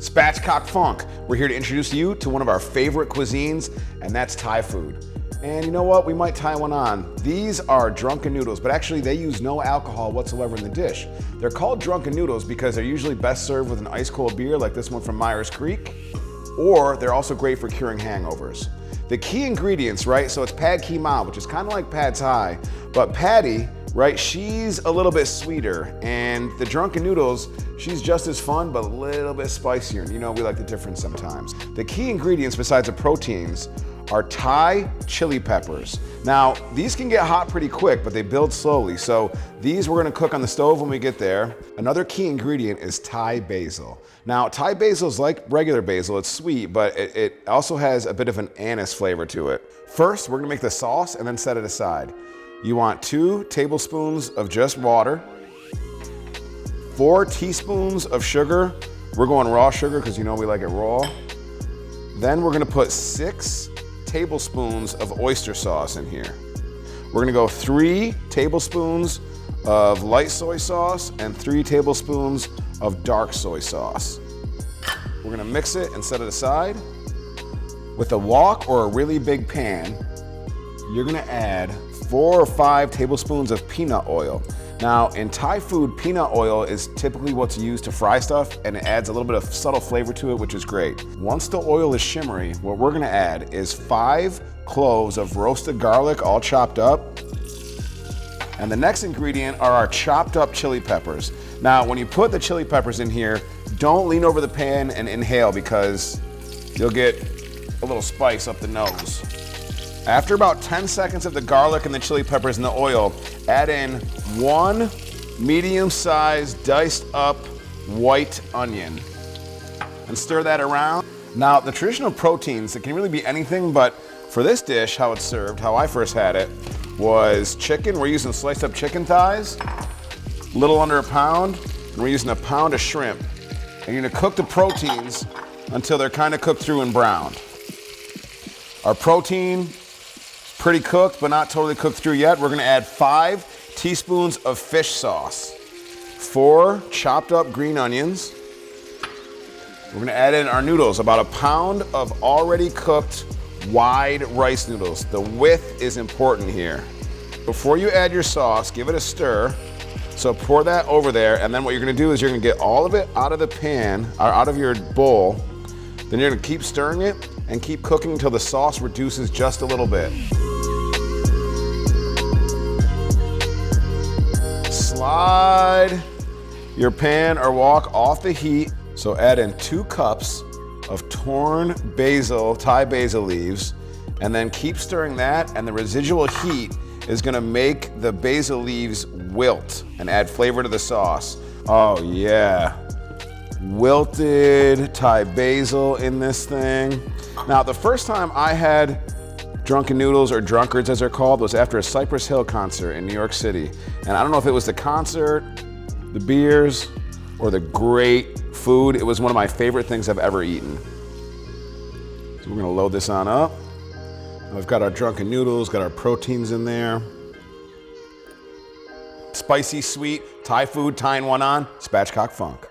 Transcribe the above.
Spatchcock Funk. We're here to introduce you to one of our favorite cuisines, and that's Thai food. And you know what? We might tie one on. These are Drunken Noodles, but actually they use no alcohol whatsoever in the dish. They're called Drunken Noodles because they're usually best served with an ice cold beer like this one from Myers Creek, or they're also great for curing hangovers. The key ingredients, right? So it's Pad Kee Mao, which is kind of like Pad Thai, but Paddy, right? She's a little bit sweeter, and the Drunken Noodles, she's just as fun, but a little bit spicier. And you know, we like the difference sometimes. The key ingredients besides the proteins are Thai chili peppers. Now, these can get hot pretty quick, but they build slowly. So these we're gonna cook on the stove when we get there. Another key ingredient is Thai basil. Now, Thai basil is like regular basil, it's sweet, but it also has a bit of an anise flavor to it. First, we're gonna make the sauce and then set it aside. You want 2 tablespoons of just water, 4 teaspoons of sugar. We're going raw sugar because you know we like it raw. Then we're gonna put 6 tablespoons of oyster sauce in here. We're gonna go 3 tablespoons of light soy sauce and 3 tablespoons of dark soy sauce. We're gonna mix it and set it aside. With a wok or a really big pan, you're gonna add 4 or 5 tablespoons of peanut oil. Now, in Thai food, peanut oil is typically what's used to fry stuff, and it adds a little bit of subtle flavor to it, which is great. Once the oil is shimmery, what we're gonna add is 5 cloves of roasted garlic, all chopped up. And the next ingredient are our chopped up chili peppers. Now, when you put the chili peppers in here, don't lean over the pan and inhale because you'll get a little spice up the nose. After about 10 seconds of the garlic and the chili peppers in the oil, add in 1 medium-sized diced up white onion and stir that around. Now, the traditional proteins, it can really be anything, but for this dish, how it's served, how I first had it, was chicken. We're using sliced up chicken thighs, a little under a pound, and we're using a pound of shrimp. And you're gonna cook the proteins until they're kind of cooked through and browned. Our protein, pretty cooked, but not totally cooked through yet. We're gonna add 5 teaspoons of fish sauce, 4 chopped up green onions. We're gonna add in our noodles, about a pound of already cooked wide rice noodles. The width is important here. Before you add your sauce, give it a stir. So pour that over there, and then what you're gonna do is you're gonna get all of it out of the pan, or out of your bowl. Then you're gonna keep stirring it and keep cooking until the sauce reduces just a little bit. Slide your pan or wok off the heat. So add in 2 cups of torn basil, Thai basil leaves, and then keep stirring that, and the residual heat is gonna make the basil leaves wilt and add flavor to the sauce. Oh yeah, wilted Thai basil in this thing. Now, the first time I had Drunken Noodles, or Drunkards as they're called, was after a Cypress Hill concert in New York City. And I don't know if it was the concert, the beers, or the great food. It was one of my favorite things I've ever eaten. So we're gonna load this on up. We've got our Drunken Noodles, got our proteins in there. Spicy, sweet, Thai food, tying one on, Spatchcock Funk.